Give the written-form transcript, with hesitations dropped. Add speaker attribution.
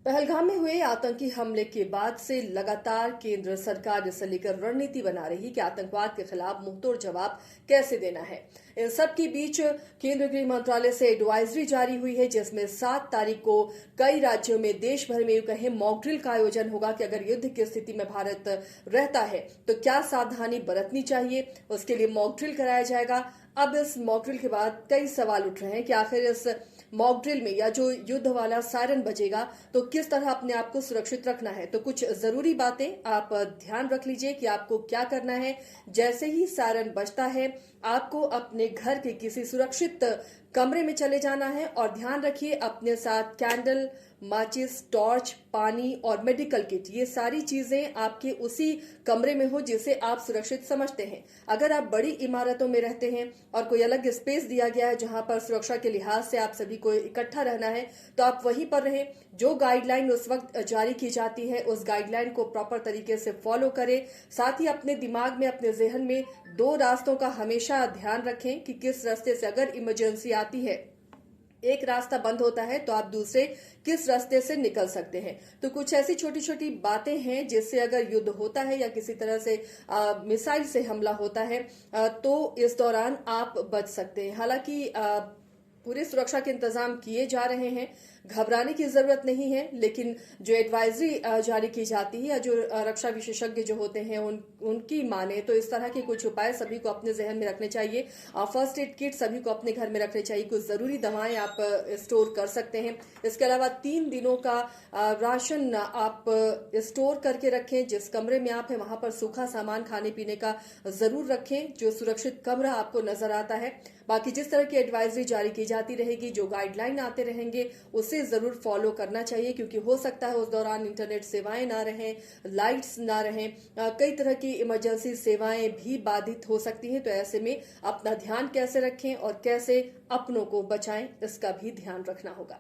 Speaker 1: पहलगाम में हुए आतंकी हमले के बाद से लगातार केंद्र सरकार इसे लेकर रणनीति बना रही कि आतंकवाद के खिलाफ मुंहतोड़ जवाब कैसे देना है। इन सब के बीच केंद्रीय गृह मंत्रालय से एडवाइजरी जारी हुई है, जिसमें 7 तारीख को कई राज्यों में देश भर में कहें मॉक ड्रिल का आयोजन होगा कि अगर युद्ध की स्थिति में भारत रहता है तो क्या सावधानी बरतनी चाहिए, उसके लिए मॉक ड्रिल कराया जाएगा। अब इस मॉक ड्रिल के बाद कई सवाल उठ रहे हैं कि आखिर इस मॉक ड्रिल में या जो युद्ध वाला सायरन बजेगा तो किस तरह अपने आप को सुरक्षित रखना है। तो कुछ जरूरी बातें आप ध्यान रख लीजिए कि आपको क्या करना है। जैसे ही सायरन बजता है आपको अपने घर के किसी सुरक्षित कमरे में चले जाना है और ध्यान रखिए अपने साथ कैंडल, माचिस, टॉर्च, पानी और मेडिकल किट, ये सारी चीजें आपके उसी कमरे में हो जिसे आप सुरक्षित समझते हैं। अगर आप बड़ी इमारतों में रहते हैं और कोई अलग स्पेस दिया गया है जहां पर सुरक्षा के लिहाज से आप सभी को इकट्ठा रहना है तो आप वहीं पर रहें। जो गाइडलाइन उस वक्त जारी की जाती है उस गाइडलाइन को प्रॉपर तरीके से फॉलो करें। साथ ही अपने दिमाग में, अपने जहन में 2 रास्तों का हमेशा ध्यान रखें कि किस रास्ते से अगर इमरजेंसी आती है, एक रास्ता बंद होता है तो आप दूसरे किस रास्ते से निकल सकते हैं। तो कुछ ऐसी छोटी छोटी बातें हैं जिससे अगर युद्ध होता है या किसी तरह से मिसाइल से हमला होता है तो इस दौरान आप बच सकते हैं। हालांकि पूरे सुरक्षा के इंतजाम किए जा रहे हैं, घबराने की जरूरत नहीं है, लेकिन जो एडवाइजरी जारी की जाती है या जो रक्षा विशेषज्ञ जो होते हैं उनकी माने तो इस तरह के कुछ उपाय सभी को अपने जहन में रखने चाहिए। फर्स्ट एड किट सभी को अपने घर में रखने चाहिए। कुछ जरूरी दवाएं आप स्टोर कर सकते हैं। इसके अलावा 3 दिनों का राशन आप स्टोर करके रखें। जिस कमरे में आप हैं वहां पर सूखा सामान खाने पीने का जरूर रखें, जो सुरक्षित कमरा आपको नजर आता है। बाकी जिस तरह की एडवाइजरी जारी की जाती रहेगी, जो गाइडलाइन आते रहेंगे उसे जरूर फॉलो करना चाहिए, क्योंकि हो सकता है उस दौरान इंटरनेट सेवाएं ना रहें, लाइट्स ना रहें, कई तरह की इमरजेंसी सेवाएं भी बाधित हो सकती हैं। तो ऐसे में अपना ध्यान कैसे रखें और कैसे अपनों को बचाएं, इसका भी ध्यान रखना होगा।